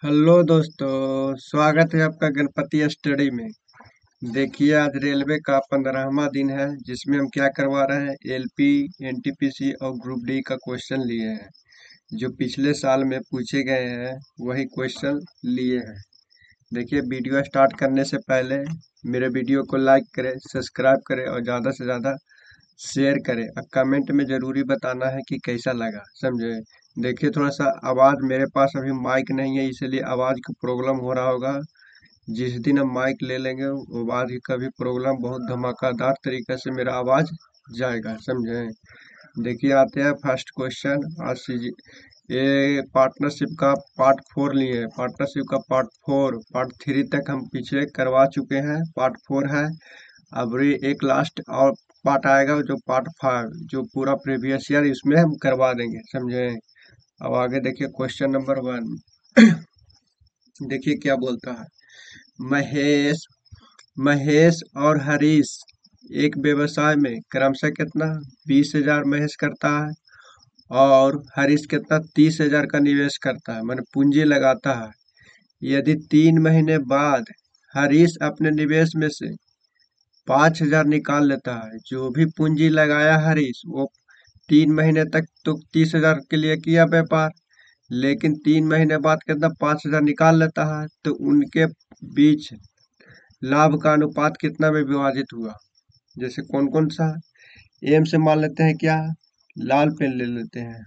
Hello दोस्तों, स्वागत है आपका गणपति स्टडी में। देखिए, आज रेलवे का 15वां दिन है जिसमें हम क्या करवा रहे हैं, एलपी, एनटीपीसी और ग्रुप डी का क्वेश्चन लिए हैं। जो पिछले साल में पूछे गए हैं वही क्वेश्चन लिए हैं। देखिए, वीडियो स्टार्ट करने से पहले मेरे वीडियो को लाइक करें, सब्सक्राइब करें और ज़्यादा से ज़्यादा शेयर करें और कमेंट में ज़रूरी बताना है कि कैसा लगा, समझे। देखिए, थोड़ा सा आवाज़, मेरे पास अभी माइक नहीं है इसलिए आवाज़ का प्रॉब्लम हो रहा होगा। जिस दिन हम माइक ले लेंगे वो आवाज़ का भी प्रॉब्लम, बहुत धमाकेदार तरीके से मेरा आवाज़ जाएगा, समझे। देखिए, आते हैं फर्स्ट क्वेश्चन। ये पार्टनरशिप का पार्ट 4 लिए हैं। पार्टनरशिप का पार्ट 3 तक हम पीछे करवा चुके हैं, पार्ट 4 है। अब ये एक लास्ट और पार्ट आएगा जो पार्ट 5, जो पूरा प्रीवियस ईयर इसमें हम करवा देंगे, समझे। अब आगे देखिए क्वेश्चन नंबर 1। देखिए क्या बोलता है। महेश महेश और हरीश एक व्यवसाय में क्रमशः कितना 20,000 महेश करता है और हरीश कितना 30,000 का निवेश करता है, माने पूंजी लगाता है। यदि 3 महीने बाद हरीश अपने निवेश में से 5,000 निकाल लेता है, जो भी पूंजी लगाया हरीश वो 3 महीने तक तो 30,000 के लिए किया व्यापार, लेकिन 3 महीने बाद कितना 5,000 निकाल लेता है, तो उनके बीच लाभ का अनुपात कितना में विभाजित हुआ। जैसे कौन कौन सा, एम से मान लेते हैं क्या, लाल पेन ले लेते हैं।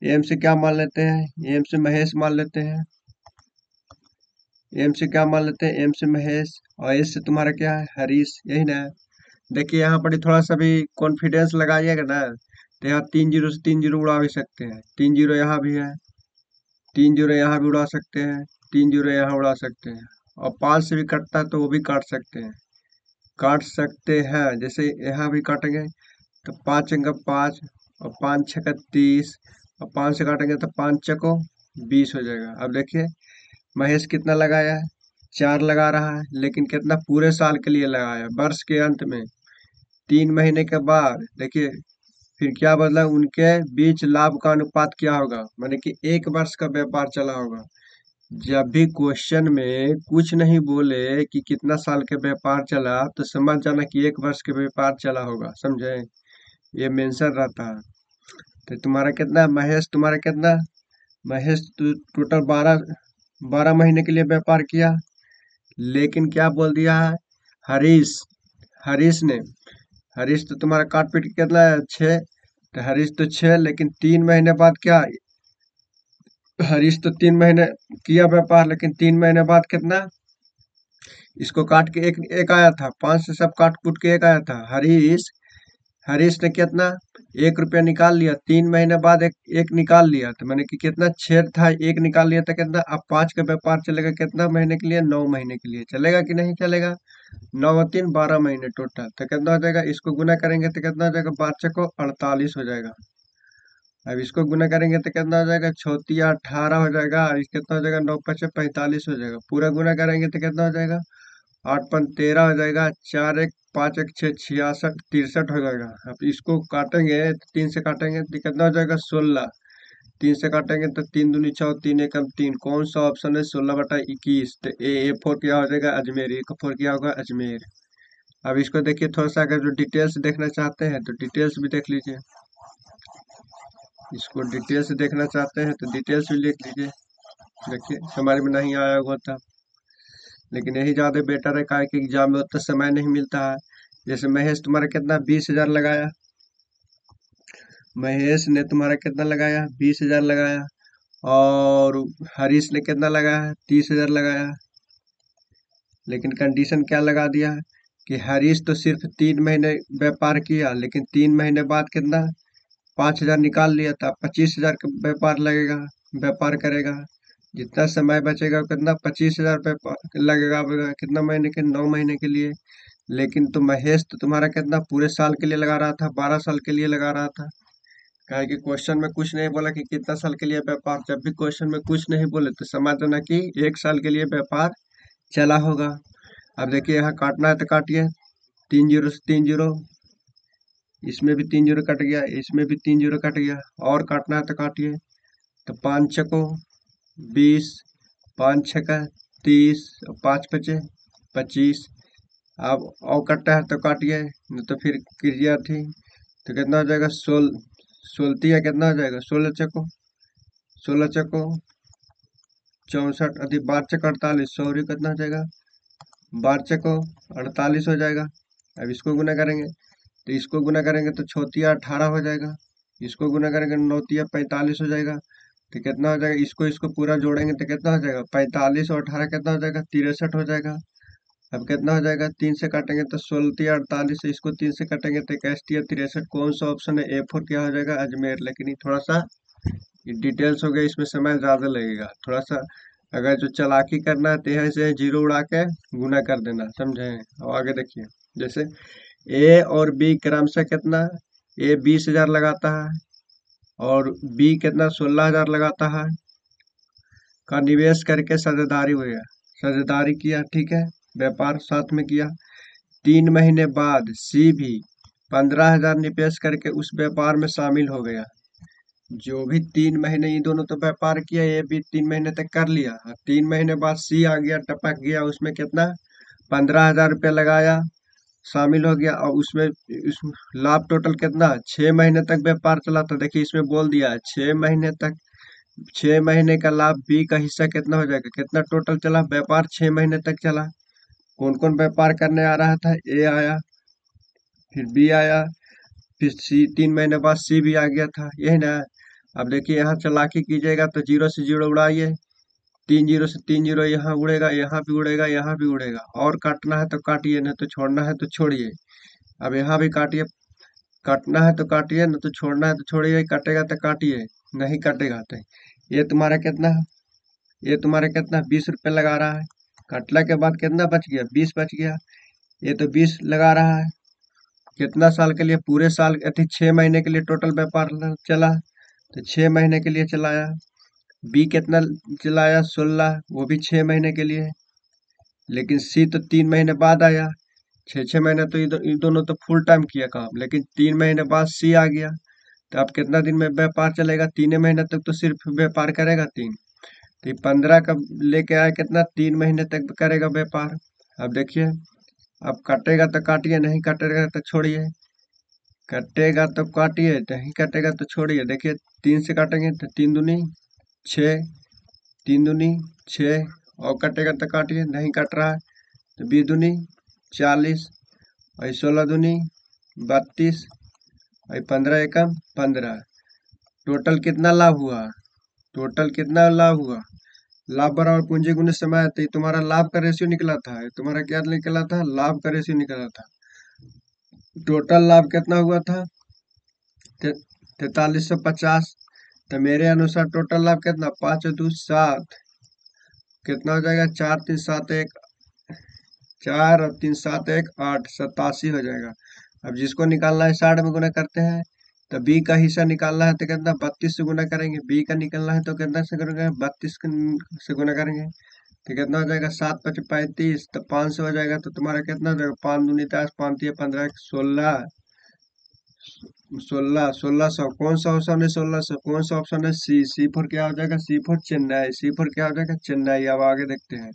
एम से क्या मान लेते हैं, एम से महेश मान लेते हैं। एम से क्या मान लेते हैं, एम से महेश। और एस से तुम्हारा क्या है, हरीश, यही ना है। देखिए यहाँ पर थोड़ा सा भी कॉन्फिडेंस लगाइएगा ना, तो यहाँ 3 जीरो से 3 जीरो उड़ा भी सकते हैं। 3 जीरो यहाँ भी है, 3 जीरो यहाँ भी उड़ा सकते हैं, 3 जीरो यहाँ उड़ा सकते हैं। और 5 से भी कटता है तो वो भी काट सकते हैं। जैसे यहाँ भी काटेंगे तो 5 अंक 5 और 5 6 30, और 5 से काटेंगे तो 5 चको 20 हो जाएगा। अब देखिए महेश कितना लगाया है, 4 लगा रहा है, लेकिन कितना पूरे साल के लिए लगाया, वर्ष के अंत में 3 महीने के बाद। देखिए फिर क्या बदला, उनके बीच लाभ का अनुपात क्या होगा, माने कि 1 वर्ष का व्यापार चला होगा। जब भी क्वेश्चन में कुछ नहीं बोले कि कितना साल के व्यापार चला, तो समझ जाना कि 1 वर्ष के व्यापार चला होगा, समझे। ये मेंशन रहता है। तो तुम्हारा कितना महेश, तुम्हारा कितना महेश टोटल 12 महीने के लिए व्यापार किया, लेकिन क्या बोल दिया है हरीश, हरीश ने, हरीश तो तुम्हारा काट पीट के कितना है 6, तो हरीश तो 6, लेकिन 3 महीने बाद क्या, हरीश तो 3 महीने किया व्यापार, लेकिन 3 महीने बाद कितना, इसको काट के एक एक आया था, 5 से सब काट कूट के एक आया था। हरीश हरीश ने कितना 1 रुपया निकाल लिया, 3 महीने बाद एक निकाल लिया, तो मैंने कि कितना 6 था, एक निकाल लिया था कितना। अब 5 का व्यापार चलेगा कितना महीने के लिए, 9 महीने के लिए चलेगा कि नहीं चलेगा। 9 और 3 12 महीने टोटल, तो कितना हो जाएगा, इसको गुना करेंगे तो कितना हो जाएगा, 5 चको 48 हो जाएगा। अब इसको गुना करेंगे तो कितना हो जाएगा, 6 × 3 = 18 हो जाएगा, और कितना हो जाएगा, 9 × 5 = 45 हो जाएगा। पूरा गुना करेंगे तो कितना हो जाएगा, 8 × 5 = 13 हो जाएगा, 4 × 1 = 5 × 6 = 66 63 हो जाएगा। अब इसको काटेंगे तो 3 से काटेंगे तो कितना हो जाएगा, 16। 3 से काटेंगे तो 3 दूनी 6, 3 एकम 3, कौन सा ऑप्शन है, 16/21। तो A4 क्या हो जाएगा, अजमेर। A4 क्या होगा, अजमेर। अब इसको देखिए थोड़ा सा, अगर जो डिटेल्स देखना चाहते हैं तो डिटेल्स भी देख लीजिए। इसको डिटेल्स देखना चाहते हैं तो डिटेल्स भी लिख लीजिए। देखिए समझ में नहीं आया होगा तब, लेकिन यही ज्यादा बेटर है, काहे कि एग्जाम में उतना समय नहीं मिलता है। जैसे महेश तुम्हारा कितना 20,000 लगाया, महेश ने तुम्हारा कितना लगाया, 20,000 लगाया, और हरीश ने कितना लगाया, 30,000 लगाया। लेकिन कंडीशन क्या लगा दिया है कि हरीश तो सिर्फ 3 महीने व्यापार किया, लेकिन 3 महीने बाद कितना 5,000 निकाल लिया था, 25,000 का व्यापार लगेगा, व्यापार करेगा। जितना समय बचेगा कितना 25,000 व्यापार लगेगा, कितना महीने के, 9 महीने के लिए। लेकिन तो महेश तो तुम्हारा कितना पूरे साल के लिए लगा रहा था, 12 साल के लिए लगा रहा था। काहे कि क्वेश्चन में कुछ नहीं बोला कि कितना साल के लिए व्यापार, जब भी क्वेश्चन में कुछ नहीं बोले तो समझ जाना कि 1 साल के लिए व्यापार चला होगा। अब देखिए यहाँ काटना है तो काटिए, 3 जीरो से 3 जीरो, इसमें भी 3 जीरो कट गया, इसमें भी 3 जीरो कट गया, और काटना है तो काटिए। तो 5 चको 20, पाँच छक्का 30 और पाँच पचे 25। अब और कट्टा है तो काटिए, नहीं तो फिर कीजिए थी। तो कितना हो जाएगा? सोलती है कितना हो जाएगा? 16 चको 64 अधिक 12 चको 48, सॉरी कितना हो जाएगा? 12 चको 48 हो जाएगा। अब इसको गुना करेंगे, तो इसको गुना करेंगे तो छोतिया 18 हो जाएगा। इसको गुना करेंगे नौतिया 45 हो जाएगा। तो कितना हो जाएगा? इसको इसको पूरा जोड़ेंगे तो कितना हो जाएगा? 45 और 18 कितना हो जाएगा? 63 हो जाएगा। अब कितना हो जाएगा? 3 से काटेंगे तो 16 48, इसको 3 से काटेंगे तो 61 63। कौन सा ऑप्शन है? A4 क्या हो जाएगा? अजमेर। लेकिन ये थोड़ा सा डिटेल्स हो गया, इसमें समय ज्यादा लगेगा थोड़ा सा। अगर जो चालाकी करना है तो यहाँ से जीरो उड़ा के गुना कर देना, समझे? और आगे देखिए, जैसे ए और बी क्रमशः कितना? ए 20,000 लगाता है और बी कितना? 16,000 लगाता है। का निवेश करके साझेदारी हुई है, साझेदारी किया, ठीक है, व्यापार साथ में किया। 3 महीने बाद सी भी 15,000 निवेश करके उस व्यापार में शामिल हो गया। जो भी 3 महीने ये दोनों तो व्यापार किया, ये भी 3 महीने तक कर लिया। 3 महीने बाद सी आ गया, टपक गया, उसमें कितना? 15,000 रुपया लगाया, शामिल हो गया। और उसमें लाभ टोटल कितना? 6 महीने तक व्यापार चला। तो देखिए इसमें बोल दिया है 6 महीने तक। 6 महीने का लाभ बी का हिस्सा कितना हो जाएगा? कितना टोटल चला? व्यापार 6 महीने तक चला। कौन कौन व्यापार करने आ रहा था? ए आया, फिर बी आया, फिर सी। 3 महीने बाद सी भी आ गया था, यही ना? अब देखिए यहाँ चालाकी कीजिएगा तो जीरो से जीरो उड़ाइए। 3 जीरो से 3 जीरो यहाँ उड़ेगा, यहाँ भी उड़ेगा, यहाँ भी उड़ेगा। और काटना है तो काटिए, नहीं तो छोड़ना है तो छोड़िए। अब यहाँ भी काटिए, काटना है तो काटिए, न तो छोड़ना है तो छोड़िए। कटेगा तो काटिए, नहीं कटेगा तो। ये तुम्हारा कितना है? ये तुम्हारा कितना? 20 रुपये लगा रहा है। काटला के बाद कितना बच गया? 20 बच गया। ये तो 20 लगा रहा है। कितना साल के लिए? पूरे साल, अति 6 महीने के लिए टोटल व्यापार चला। तो 6 महीने के लिए चलाया। बी कितना चलाया? 16, वो भी 6 महीने के लिए। लेकिन सी तो 3 महीने बाद आया। 6 6 महीने तो ये दोनों तो फुल टाइम किया काम, लेकिन 3 महीने बाद सी आ गया। तो अब कितना दिन में व्यापार चलेगा? 3 महीने तक तो सिर्फ व्यापार करेगा तीन। तो ये 15 का लेके आया, कितना? 3 महीने तक करेगा व्यापार। अब देखिए, अब कटेगा तो काटिए, नहीं कटेगा तो छोड़िए। कटेगा तो काटिए, नहीं कटेगा तो छोड़िए। देखिए 3 से काटेंगे तो 3 दूनी 6, 3 दूनी 6। और कटेगा तो काटिए, नहीं कट रहा है तो 20 दूनी 40, और 16 दूनी 32, और 15 एकम 15। टोटल कितना लाभ हुआ? टोटल कितना लाभ हुआ? लाभ बराबर पूंजी गुने समय। तो ये तुम्हारा लाभ का रेशियो निकला था। ये तुम्हारा क्या निकला था? लाभ का रेशियो निकला था। टोटल लाभ कितना हुआ था? 4350। तो मेरे अनुसार टोटल लाभ कितना? 5 और 2 7, कितना हो जाएगा? 4 3 7 1, 4 और 3 7 1 8, 87 हो जाएगा। अब जिसको निकालना है 60 में गुना करते हैं। तो बी का हिस्सा निकालना है तो कितना? 32 से गुना करेंगे। बी का निकालना है तो कितना से करेंगे? 32 से गुना करेंगे। तो कितना हो जाएगा? 7 5 35, तो 500 हो जाएगा। तो तुम्हारा कितना हो जाएगा? 5 दूनी 10, 5 3 15, 16, 1600। कौन सा ऑप्शन है? 1600। कौन सा ऑप्शन है? सी। सी फोर क्या हो जाएगा? सी फोर चेन्नई। सी फोर क्या हो जाएगा? चेन्नई। अब आगे देखते हैं,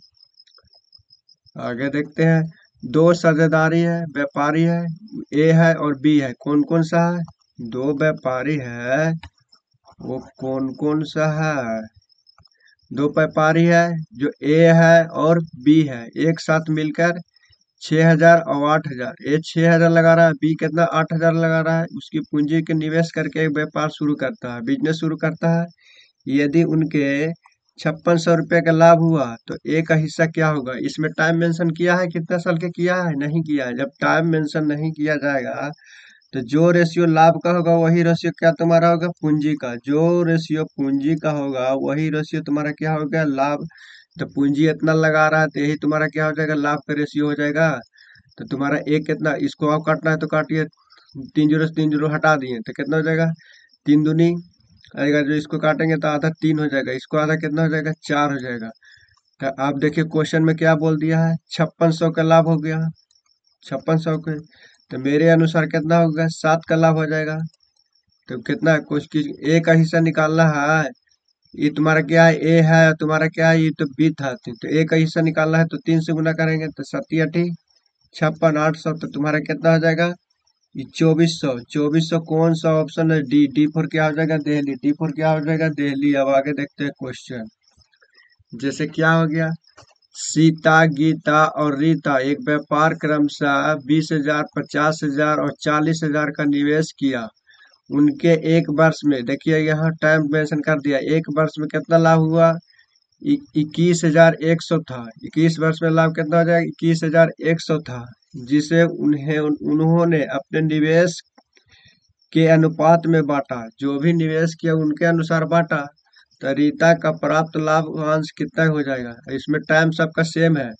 आगे देखते हैं। दो साझेदारी है, व्यापारी है, ए है और बी है। कौन कौन सा है? दो व्यापारी है, वो कौन कौन सा है? दो व्यापारी है, जो ए है और बी है, एक साथ मिलकर 6,000 और 8,000। ए 6,000 लगा रहा है, बी कितना? 8,000 लगा रहा है। उसकी पूंजी के निवेश करके एक व्यापार शुरू करता है, बिजनेस शुरू करता है। यदि उनके 5600 रुपये का लाभ हुआ तो ए का हिस्सा क्या होगा? इसमें टाइम मेंशन किया है? कितना साल के किया है? नहीं किया है। जब टाइम मेंशन नहीं किया जाएगा तो जो रेशियो लाभ का होगा वही रेशियो क्या तुम्हारा होगा? पूंजी का। जो रेशियो पूंजी का होगा वही रेशियो तुम्हारा क्या होगा? लाभ। तो पूंजी इतना लगा रहा है तो यही तुम्हारा क्या हो जाएगा? लाभ का रेशियो हो जाएगा। तो तुम्हारा एक कितना? इसको आप काटना है तो काटिए। 3 जीरो से 3 जीरो हटा दिए तो कितना हो जाएगा? 3 दूनी आएगा, जो इसको काटेंगे तो आधा 3 हो जाएगा, इसको आधा कितना हो जाएगा? 4 हो जाएगा। तो आप देखिए क्वेश्चन में क्या बोल दिया है? 5600 का लाभ हो गया। 5600 के, तो मेरे अनुसार कितना होगा? 7 का लाभ हो जाएगा। तो कितना? कुछ की ए का हिस्सा निकालना है, ये तुम्हारा क्या है, ए है, तुम्हारा क्या है, ये तो बी था, तो ए का हिस्सा निकालना है तो 3 से गुना करेंगे तो 7×8 56, 800, तो तुम्हारा कितना हो जाएगा, ये 2400। 2400 कौन सा ऑप्शन है, डी। डी फॉर क्या हो जाएगा, दिल्ली। डी फॉर क्या हो जाएगा, दिल्ली। अब आगे देखते हैं क्वेश्चन। जैसे क्या हो गया, सीता, गीता और रीता एक व्यापार क्रमशः 20,000, 50,000 और 40,000 का निवेश किया। उनके एक वर्ष में, देखिए यहाँ टाइम मेंशन कर दिया, एक वर्ष में कितना लाभ हुआ, 21,100 था। 21 वर्ष में लाभ कितना हो जाएगा, 21,100 था, जिसे उन्होंने अपने निवेश के अनुपात में बांटा। जो भी निवेश किया उनके अनुसार बांटा। तो रीता का प्राप्त लाभांश कितना हो जाएगा, इसमें टाइम सबका सेम है।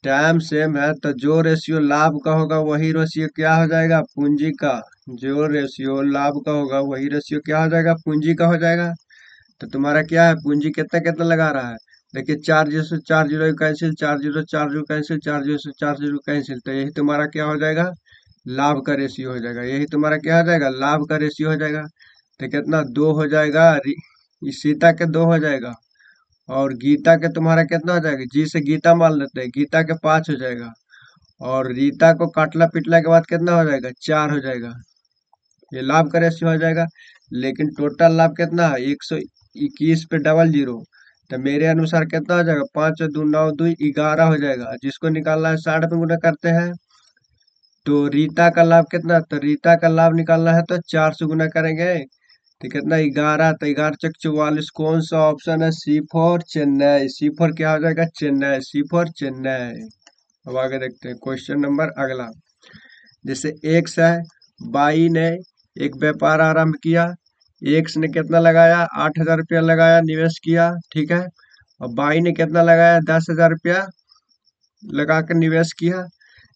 टाइम सेम है तो जो रेशियो लाभ का होगा वही रेशियो क्या हो जाएगा, पूंजी का। जो रेशियो लाभ का होगा वही रेशियो क्या हो जाएगा, पूंजी का हो जाएगा। तो तुम्हारा क्या है, पूंजी कितना कितना लगा रहा है, देखिए 4 zero cancel, 4 zero 4 zero cancel, 4 zero cancel, तो यही तुम्हारा क्या हो जाएगा, लाभ का रेशियो हो जाएगा। यही तुम्हारा क्या हो जाएगा, लाभ का रेशियो हो जाएगा। तो कितना, 2 हो जाएगा, इस सीता के 2 हो जाएगा, और गीता के तुम्हारा कितना हो जाएगा, जी से गीता मान लेते हैं, गीता के 5 हो जाएगा, और रीता को काटला पिटला के बाद कितना हो जाएगा, 4 हो जाएगा। ये लाभ का रेशियो हो जाएगा। लेकिन टोटल लाभ कितना है, 121 पे डबल जीरो, तो मेरे अनुसार कितना हो जाएगा, 5 और 2 9 2 11 हो जाएगा। जिसको निकालना है 60 पे गुना करते हैं। तो रीता का लाभ कितना, तो रीता का लाभ निकालना है तो 4 से गुना करेंगे, तो कितना, 11, तो 11×4 = 44। कौन सा ऑप्शन है, सी फॉर चेन्नई। सी फॉर क्या हो जाएगा, चेन्नई। सी फॉर चेन्नई। अब आगे देखते हैं क्वेश्चन नंबर अगला। जैसे एक्स है, बाई ने एक व्यापार आरंभ किया। एक्स ने कितना लगाया, 8,000 रुपया लगाया, निवेश किया, ठीक है। और बाई ने कितना लगाया, 10,000 रुपया लगा कर निवेश किया।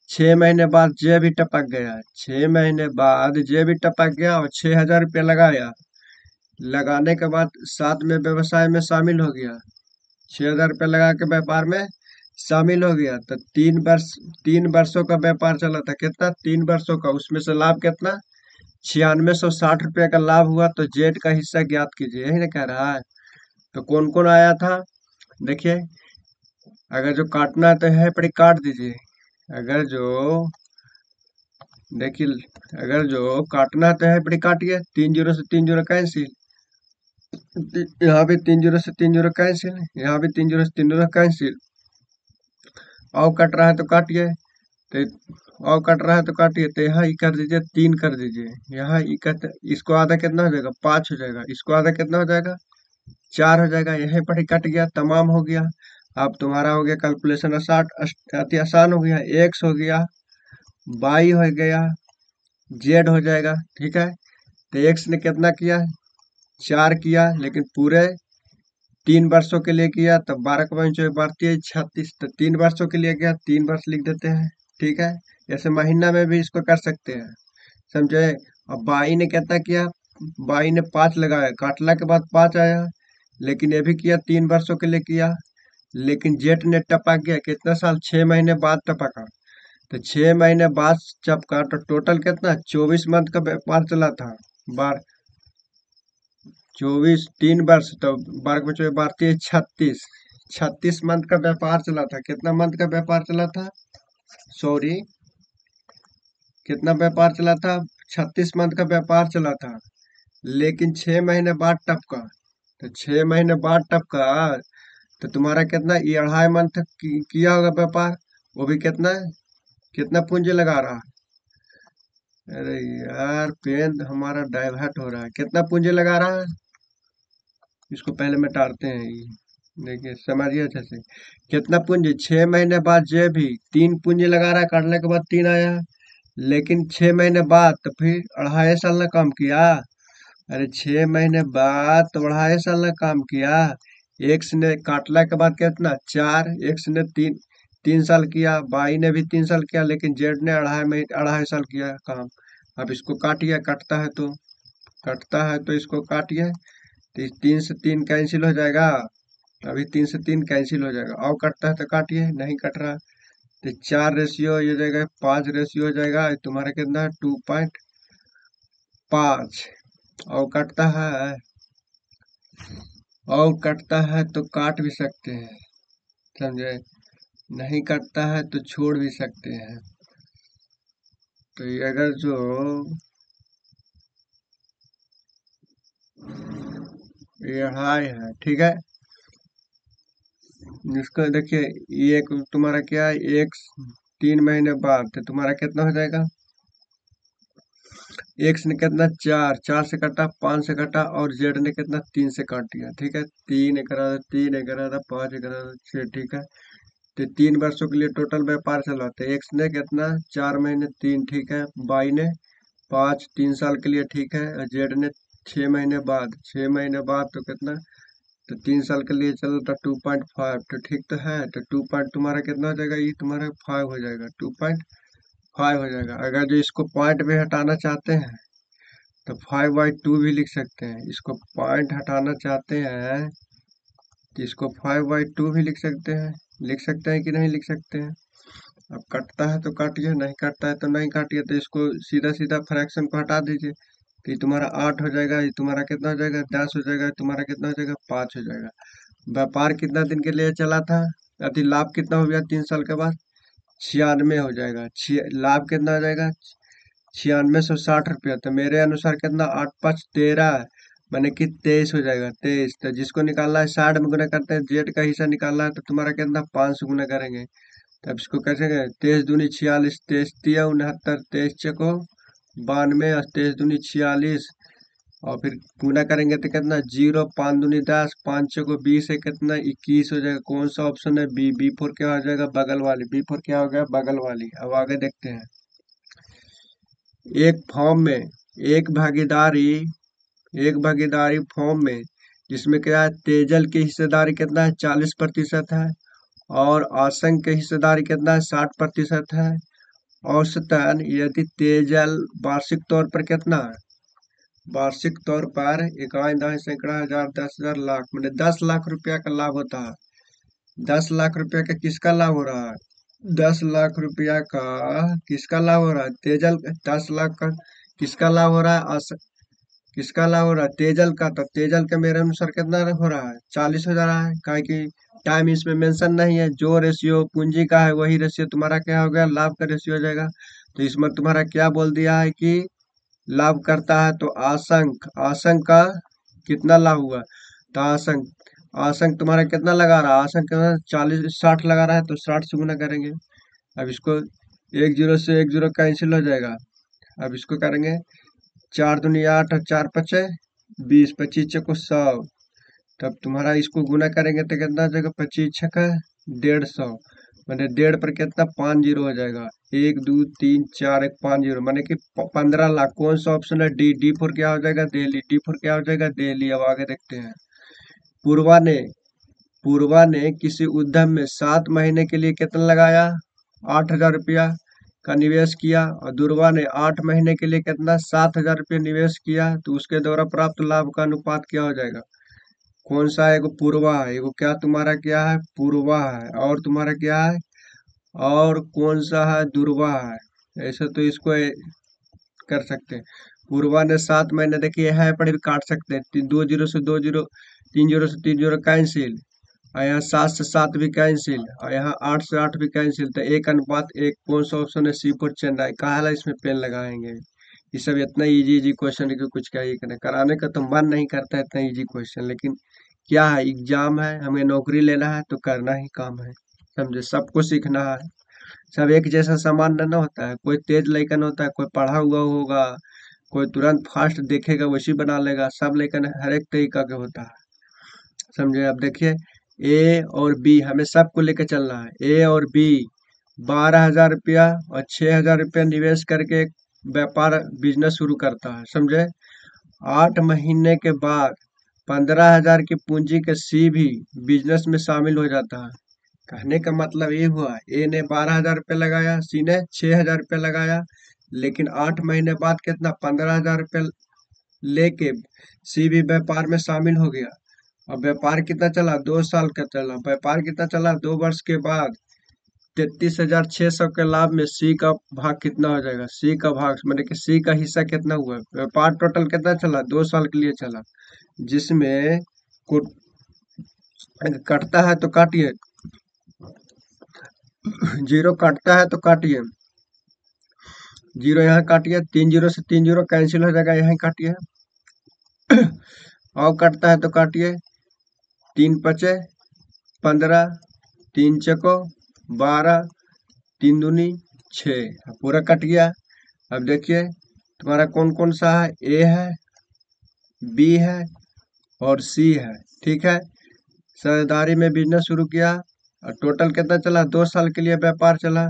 6 महीने बाद जे भी टपक गया, 6 महीने बाद जे भी टपक गया और 6,000 रुपया लगाया। लगाने के बाद साथ में व्यवसाय में शामिल हो गया, 6,000 रुपया लगा के व्यापार में शामिल हो गया। तो 3 वर्ष, 3 वर्षों का व्यापार चला था, कितना, 3 वर्षों का। उसमें से लाभ कितना, 9660 रुपया का लाभ हुआ। तो जेड का हिस्सा ज्ञात कीजिए, यही ना कह रहा है। तो कौन कौन आया था, देखिए, अगर जो काटना है तो है पड़ी काट दीजिए। अगर जो, देखिए, अगर जो काटना है तो है पड़ी काटिए। 3 जीरो से 3 जीरो कैंसिल, यहाँ भी 3 जीरो से 3 जीरो कैंसिल, यहाँ भी 3 जीरो से 3 जीरो कैंसिल। और कट रहा है तो काटिए, तो और कट रहा है तो काटिए। तो यहाँ ई कर दीजिए, 3 कर दीजिए। यहाँ ई कर, इसको आधा कितना हो जाएगा, 5 हो जाएगा। इसको आधा कितना हो जाएगा, 4 हो जाएगा। यहीं पर ही कट गया, तमाम हो गया। अब तुम्हारा हो गया कैलकुलेशन आसान, अति आसान हो गया। एक्स हो गया, वाई हो गया, जेड हो जाएगा, ठीक है। तो एक्स ने कितना किया, 4 किया, लेकिन पूरे 3 वर्षों के लिए किया। तब 12 का 36, 3 वर्षों के लिए किया, 3 वर्ष लिख देते हैं, ठीक है। जैसे महीना में भी इसको कर सकते हैं, समझे। अब बाई ने कितना किया, बाई ने 5 लगाया, काटला के बाद 5 आया, लेकिन ये भी किया 3 वर्षों के लिए किया। लेकिन जेठ ने टपक गया, कितना साल, 6 महीने बाद टपका। तो 6 महीने बाद टपका तो टोटल कितना, 24 मंथ का व्यापार चला था। बार 24, 3 वर्ष, तो 12 में 24 32, 36 मंथ का व्यापार चला था। कितना मंथ का व्यापार चला था, सॉरी, कितना व्यापार चला था, 36 मंथ का व्यापार चला था। लेकिन 6 महीने बाद टपका, तो 6 महीने बाद टपका, तो तुम्हारा कितना, ये 2.5 मंथ किया होगा व्यापार। वो भी कितना, कितना पूंजी लगा रहा है, अरे यार पेन हमारा डाइवर्ट हो रहा है। कितना पूंजी लगा रहा है, इसको पहले मिटाते हैं ये, देखिए समझिए अच्छे से। कितना पूंजी, 6 महीने बाद जे भी 3 पूंजी लगा रहा है, काटने के बाद 3 आया। लेकिन 6 महीने बाद तो फिर 2.5 साल ना काम किया। अरे 6 महीने बाद तो 2.5 साल ना काम किया। एक्स ने काटला के बाद कितना, 4, एक्स ने 3 3 साल किया, बाई ने भी 3 साल किया, लेकिन जेड ने 2.5 साल किया काम। अब इसको काटिए, कटता है तो इसको काटिए। तो 3 से 3 कैंसिल हो जाएगा, अभी 3 से 3 कैंसिल हो जाएगा। और कटता है तो काटिए, नहीं कट रहा। तो 4 रेशियो हो जाएगा, 5 रेशियो हो जाएगा। तुम्हारा कितना है, 2.5। और कटता है, और कटता है तो काट भी सकते हैं, समझे। नहीं कटता है तो छोड़ भी सकते हैं। तो ये अगर जो ये हाई है, ठीक है। इसको देखिए, ये एक तुम्हारा क्या है, एक 3 महीने बाद तो तुम्हारा कितना हो जाएगा। एक्स ने कितना, चार, चार से कटा, 5 से कटा, और जेड ने कितना, 3 से काट दिया, ठीक है। तीन ग्यारह, 3 11, 5 11, 6, ठीक है। तो 3 वर्षों के लिए टोटल व्यापार चलाते हैं। एक्स ने कितना, 4 महीने, तीन, ठीक है। वाई ने 5, 3 साल के लिए, ठीक है। और जेड ने 6 महीने बाद, 6 महीने बाद तो कितना, तो 3 साल के लिए चलो तो 2.5, तो ठीक तो है। तो 2 पॉइंट तुम्हारा कितना हो जाएगा, ये तुम्हारा 5 हो जाएगा, 2.5 हो जाएगा। अगर जो इसको पॉइंट भी हटाना चाहते हैं तो 5/2 भी लिख सकते हैं। इसको पॉइंट हटाना चाहते हैं तो इसको 5/2 भी लिख सकते हैं कि नहीं लिख सकते हैं। अब कटता है तो काटिए, नहीं कटता है तो नहीं काटिए। तो इसको सीधा सीधा फ्रैक्शन को हटा दीजिए, तो ये तुम्हारा 8 हो जाएगा, ये तुम्हारा कितना हो जाएगा, 10 हो जाएगा, ये तुम्हारा कितना हो जाएगा, 5 हो जाएगा। व्यापार कितना दिन के लिए चला था, अति लाभ कितना हो गया 3 साल के बाद, 96 हो जाएगा। लाभ कितना हो जाएगा, 9660 रुपया। तो मेरे अनुसार कितना, 8 5 13, माने कि 23 हो जाएगा, 23। तो जिसको निकालना है 60 में गुना करते हैं, जेड का हिस्सा निकालना है तो तुम्हारा कितना, 5 से गुना करेंगे। तब इसको कैसे करें, 23 दूनी 46, 23 3 69, 23 6 92, और 23 दूनी 46, और फिर गुना करेंगे तो कितना, 0 5 दूनी 10, 5 6 20 है कितना, 21 हो जाएगा। कौन सा ऑप्शन है, बी। B4 क्या हो जाएगा, बगल वाली। B4 क्या हो गया, बगल वाली। अब आगे देखते हैं। एक फॉर्म में एक भागीदारी फॉर्म में जिसमें क्या है, तेजल की हिस्सेदारी कितना है, 40% है, और आशंक की हिस्सेदारी कितना है, 60% है। औसतन यदि तेजल वार्षिक तौर पर कितना है, वार्षिक तौर पर इकाई, दहाई, सैकड़ा, हजार, 10,000, लाख, मतलब 10 लाख रुपया का लाभ होता है। 10 लाख रुपया का किसका लाभ हो रहा है, 10 लाख रुपया का किसका लाभ हो रहा है, तेजल। 10 लाख का किसका लाभ हो रहा है, किसका लाभ हो रहा है, तेजल का। तो तेजल का मेरे अनुसार कितना हो रहा है, 40 हो जा रहा है। काहे कि टाइम इसमें मेंशन नहीं है, जो रेशियो पूंजी का है वही रेशियो तुम्हारा क्या हो गया, लाभ का रेशियो हो जाएगा। तो इसमें तुम्हारा क्या बोल दिया है कि लाभ करता है, तो आशंक, आशंक का कितना लाभ हुआ, तो आशंक, आशंक तुम्हारा कितना लगा रहा है, आशंक कितना, 40 60 लगा रहा है, तो 60 से गुना करेंगे। अब इसको एक जीरो से एक जीरो कैंसिल हो जाएगा। अब इसको करेंगे, 4 दूनी 8 और 4 5 20, 25 चौको 100। तब तुम्हारा इसको गुना करेंगे तो कितना हो जाएगा, 25 छक्का 150, मैंने डेढ़ पर कितना, 5 जीरो हो जाएगा। 1 2 3 4 1 5 जीरो, माने कि 15 लाख। कौन सा ऑप्शन है, D। D4 क्या हो जाएगा, दिल्ली। D4 क्या हो जाएगा, दिल्ली। अब आगे देखते हैं। पूर्वा ने पूर्वा ने किसी उद्यम में 7 महीने के लिए कितना लगाया, 8,000 रुपया का निवेश किया। और दुर्वा ने 8 महीने के लिए कितना, 7,000 रुपया निवेश किया। तो उसके द्वारा प्राप्त लाभ का अनुपात क्या हो जाएगा। कौन सा है, एगो पूर्वा है, एगो क्या तुम्हारा क्या है, पूर्वा है, और तुम्हारा क्या है, और कौन सा है, दुर्वा है। ऐसे तो इसको कर सकते हैं। पूर्वा ने 7 महीने, देखिए है पर भी काट सकते हैं, 2 जीरो से 2 जीरो, 3 जीरो से 3 जीरो कैंसिल, और यहाँ 7 से 7 भी कैंसिल, और यहाँ 8 से 8 भी कैंसिल। तो 1:1। कौन सा ऑप्शन है, C4 चेन्नई। कहा है इसमें पेन लगाएंगे। ये सब इतना इजी इजी क्वेश्चन है कि कुछ क्या ही करें, कराने का तो मन नहीं करता है इतना इजी क्वेश्चन, लेकिन क्या है, एग्जाम है, हमें नौकरी लेना है तो करना ही काम है, समझे। सबको सीखना है, सब एक जैसा सामान न होता है। कोई तेज लेकिन होता है, कोई पढ़ा हुआ होगा, कोई तुरंत फास्ट देखेगा वैसी बना लेगा। सब लेकिन हर एक तरीका के होता है, समझे। अब देखिए, ए और बी हमें सबको लेके चलना है। ए और बी 12,000 रुपया और 6,000 रुपया निवेश करके एक व्यापार बिजनेस शुरू करता है, समझे। 8 महीने के बाद 15,000 की पूंजी के सी भी बिजनेस में शामिल हो जाता है। कहने का मतलब ये हुआ, ए ने 12,000 रुपया लगाया, सी ने 6,000 रुपया लगाया, लेकिन 8 महीने बाद कितना, 15,000 रुपया लेके सी भी व्यापार में शामिल हो गया। अब व्यापार कितना चला, 2 साल का चला। व्यापार कितना चला, 2 वर्ष के बाद 33,600 के लाभ में सी का भाग कितना हो जाएगा, सी का भाग मतलब कि सी का हिस्सा कितना हुआ। व्यापार टोटल कितना चला, 2 साल के लिए चला, जिसमें को अगर कटता है तो काटिए, जीरो कटता है तो काटिए, जीरो यहाँ काटिए, 3 जीरो से 3 जीरो कैंसिल हो जाएगा, यहाँ काटिए। और कटता है तो काटिए, 3 पचे 15, 3 चको 12, 3 दूनी 6, पूरा कट गया। अब देखिए तुम्हारा कौन कौन सा है, ए है, बी है और सी है। ठीक है, सरदारी में बिजनेस शुरू किया और टोटल कितना चला, 2 साल के लिए व्यापार चला।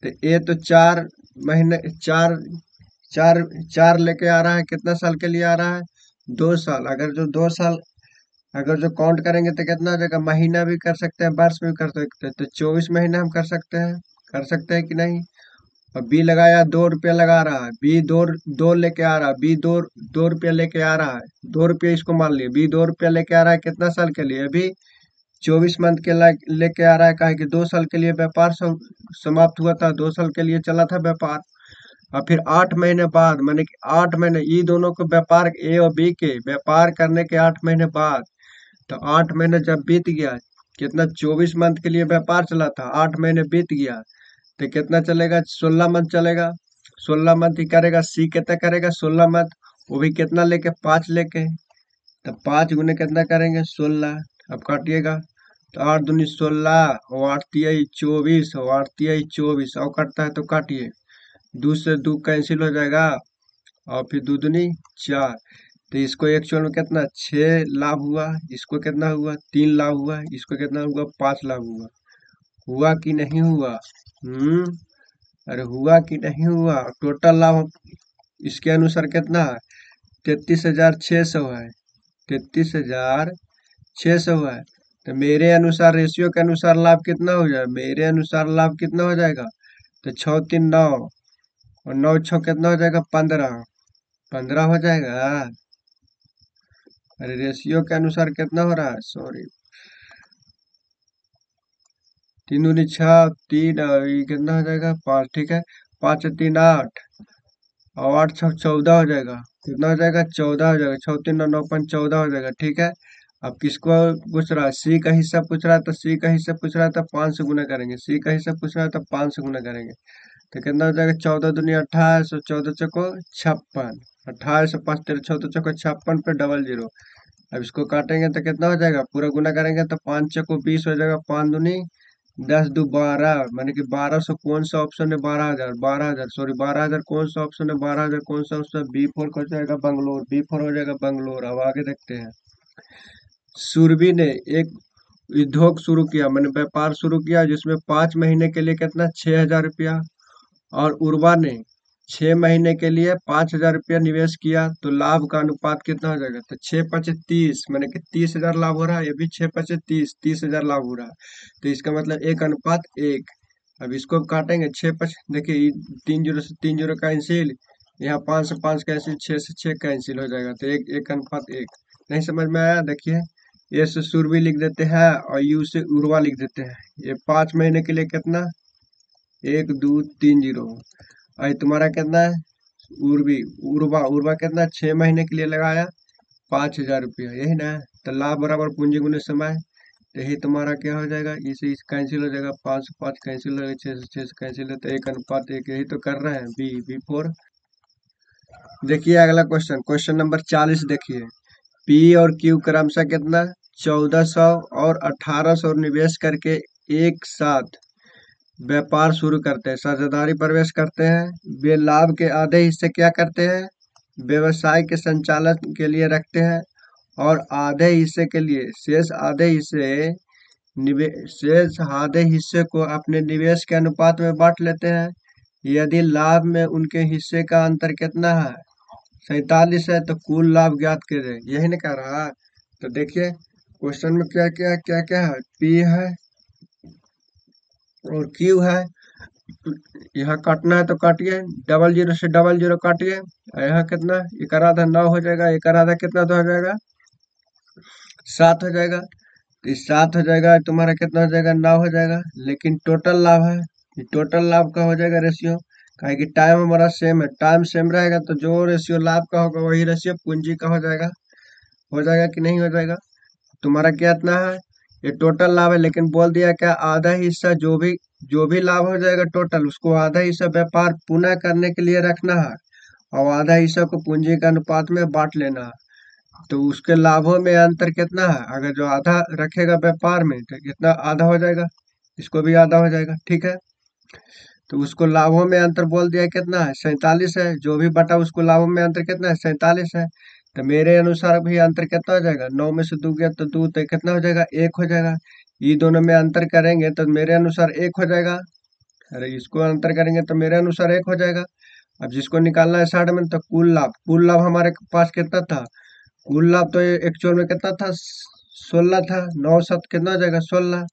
तो ए तो 4 महीने, चार चार चार लेके आ रहा है, कितना साल के लिए आ रहा है, 2 साल। अगर जो काउंट करेंगे तो कितना हो जाएगा, महीना भी कर सकते हैं, वर्ष भी कर सकते हैं, तो 24 महीना हम कर सकते हैं कि नहीं। और बी लगाया, 2 रुपया लगा रहा है, बी दो दो लेके आ रहा है, बी दो 2 रुपया लेके आ रहा है, 2 रुपया इसको मान लिए, बी 2 रुपया लेके आ रहा है कितना साल के लिए, अभी 24 मंथ के लेके आ रहा है, कहा कि 2 साल के लिए व्यापार समाप्त हुआ था, 2 साल के लिए चला था व्यापार। और फिर 8 महीने बाद, माने कि 8 महीने, ये दोनों को व्यापार, ए और बी के व्यापार करने के 8 महीने बाद, तो 8 महीने जब बीत गया, कितना 24 मंथ के लिए व्यापार चला था, 8 महीने बीत गया, तो कितना चलेगा, 16 मंथ चलेगा। 16 मंथ ही करेगा, सी कितना करेगा, 16 मंथ, वो भी कितना लेके, 5 लेके। तो 5 गुने कितना करेंगे, 16। अब काटिएगा, तो 8 दूनी 16 और 8 तिहाई 24 और 8 तिहाई 24, और कटता है तो काटिए, 2 से 2 कैंसिल हो जाएगा, और फिर 2 दूनी 4। तो इसको एक्चुअल में कितना, 6 लाभ हुआ, इसको कितना हुआ, 3 लाभ हुआ, इसको कितना हुआ, 5 लाभ हुआ। हुआ कि नहीं हुआ? अरे हुआ कि नहीं हुआ? टोटल लाभ इसके अनुसार कितना है, 33,600 है, 33,600 है। तो मेरे अनुसार, रेशियो के अनुसार लाभ कितना हो जाए, मेरे अनुसार लाभ कितना हो जाएगा, तो 6 3 9, और 9 6 कितना हो जाएगा, 15, 15 हो जाएगा। अरे रेशियो के अनुसार कितना हो रहा है, सॉरी, 3 दूनी 6, 3, ये कितना हो जाएगा, 5। ठीक है, 5 3 8, और 8 6 14 हो जाएगा, कितना हो जाएगा, 14 हो जाएगा, 6 3 9 9 5 14 हो जाएगा। ठीक है, अब किसको पूछ रहा है, सी का हिस्सा पूछ रहा है, तो सी का हिस्सा पूछ रहा है तो 5 से गुना करेंगे, सी का हिस्सा पूछ रहा है तो 5 से गुना करेंगे। तो कितना हो जाएगा, 14 दूनी 28 और 14 चको 56, 28 और 5 13 14 चको 56 पे डबल जीरो। अब इसको काटेंगे तो कितना हो जाएगा, पूरा गुना करेंगे तो 5 चको 20 हो जाएगा, 5 दूनी 10 दो 12, माने कि 1200, कौन सा ऑप्शन है, 12,000, 12,000, सॉरी 12,000 कौन सा ऑप्शन है, 12,000 कौन सा ऑप्शन, B4 हो जाएगा बंगलोर, B4 हो जाएगा बंगलोर। अब आगे देखते हैं, सुरभि ने एक उद्योग शुरू किया, मैंने व्यापार शुरू किया, जिसमें 5 महीने के लिए कितना, 6,000 रुपया, और उर्वा ने 6 महीने के लिए 5,000 रुपया निवेश किया, तो लाभ का अनुपात कितना हो जाएगा, तो 6 5 30, मैंने कि 30,000 लाभ हो रहा है, ये भी 6 5 30, 30,000 लाभ हो रहा है, तो इसका मतलब 1:1। अब इसको काटेंगे, 6 5, देखिए 3 जीरो से 3 जीरो कैंसिल, यहाँ 5 से 5 कैंसिल, 6 से 6 कैंसिल हो जाएगा, तो 1:1। नहीं समझ में आया? देखिए, ये से सुरभि लिख देते हैं और यू से उर्वा लिख देते हैं। ये 5 महीने के लिए कितना, 1 2 3 0। और तुम्हारा कितना है, उर्वी, उर्वा, उर्वा कितना, 6 महीने के लिए लगाया, 5,000 रुपया, यही ना। तो लाभ बराबर पूंजी गुने समय, यही तुम्हारा क्या हो जाएगा, इसे इस कैंसिल हो जाएगा, 5 से 5 कैंसिल हो जाएगा, 6 से 6 कैंसिल है, तो 1:1, यही तो कर रहे हैं, B4। देखिए अगला क्वेश्चन, क्वेश्चन नंबर 40 देखिए, पी और क्यू क्रमशः कितना, 1400 और 1800 निवेश करके एक साथ व्यापार शुरू करते हैं, साझेदारी प्रवेश करते हैं। वे लाभ के आधे हिस्से क्या करते हैं, व्यवसाय के संचालन के लिए रखते हैं, और आधे हिस्से के लिए, शेष आधे हिस्से को अपने निवेश के अनुपात में बांट लेते हैं। यदि लाभ में उनके हिस्से का अंतर कितना है, 47 है, तो कुल लाभ ज्ञात करें, यही नहीं कह रहा है। तो देखिए क्वेश्चन में क्या क्या है, पी है और क्यू है, तो यहाँ काटना है तो काटिए, डबल जीरो से डबल जीरो काटिए, और यहाँ कितना, एक आधा 9 हो जाएगा, एक आधा कितना तो हो जाएगा, 7 हो जाएगा। तो इस 7 हो जाएगा, तुम्हारा कितना हो जाएगा, 9 हो जाएगा, लेकिन टोटल लाभ है, ये टोटल लाभ का हो जाएगा रेशियो, काहे कि टाइम हमारा सेम है, टाइम सेम रहेगा तो जो रेशियो लाभ का होगा वही रेशियो पूंजी का हो जाएगा कि नहीं हो जाएगा। तुम्हारा क्या इतना है, ये टोटल लाभ है, लेकिन बोल दिया क्या, आधा हिस्सा जो भी लाभ हो जाएगा टोटल, उसको आधा हिस्सा व्यापार पुनः करने के लिए रखना है, और आधा हिस्सा को पूंजी के अनुपात में बांट लेना है। तो उसके लाभों में अंतर कितना है, अगर जो आधा रखेगा व्यापार में तो कितना आधा हो जाएगा, इसको भी आधा हो जाएगा, ठीक है। तो उसको लाभों में अंतर बोल दिया कितना है, 47 है, जो भी बटा उसको लाभों में अंतर कितना है, 47 है। तो मेरे अनुसार भी अंतर कितना हो जाएगा, 9 में से 2 गया तो 2, तो कितना हो जाएगा, 1 हो जाएगा। ये दोनों में अंतर करेंगे तो मेरे अनुसार 1 हो जाएगा। अरे इसको अंतर करेंगे तो मेरे अनुसार 1 हो जाएगा। अब जिसको निकालना है 60 में, तो कुल लाभ हमारे पास कितना था, कुल लाभ तो एक्चुअल में कितना था, 16 था। 9 7 कितना हो जाएगा, 16।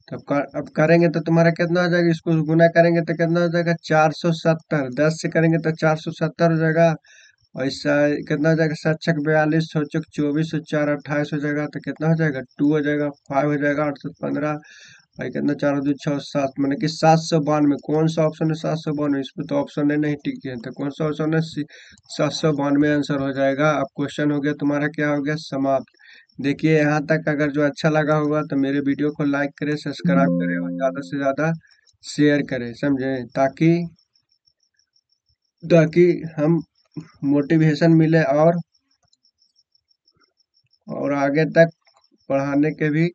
अब करेंगे तो तुम्हारा कितना हो जाएगा, इसको गुना करेंगे तो कितना हो जाएगा, 470। 10 से करेंगे तो 470 हो जाएगा। और इससे कितना हो जाएगा, 7 छक 42, 6 छक 24, और 4 28 हो जाएगा। तो कितना हो जाएगा, 2 हो जाएगा, 5 हो जाएगा, 815। भाई कितना, 4 2 6 7, मैंने कि 792। कौन सा ऑप्शन है 792, इसमें तो ऑप्शन है नहीं, ठीक है। तो कौन सा ऑप्शन है, 792 आंसर हो जाएगा। अब क्वेश्चन हो गया तुम्हारा, क्या हो गया, समाप्त। देखिए यहाँ तक अगर जो अच्छा लगा होगा तो मेरे वीडियो को लाइक करें, सब्सक्राइब करें, और ज़्यादा से ज़्यादा शेयर करें, समझे, ताकि हम मोटिवेशन मिले, और आगे तक पढ़ाने के भी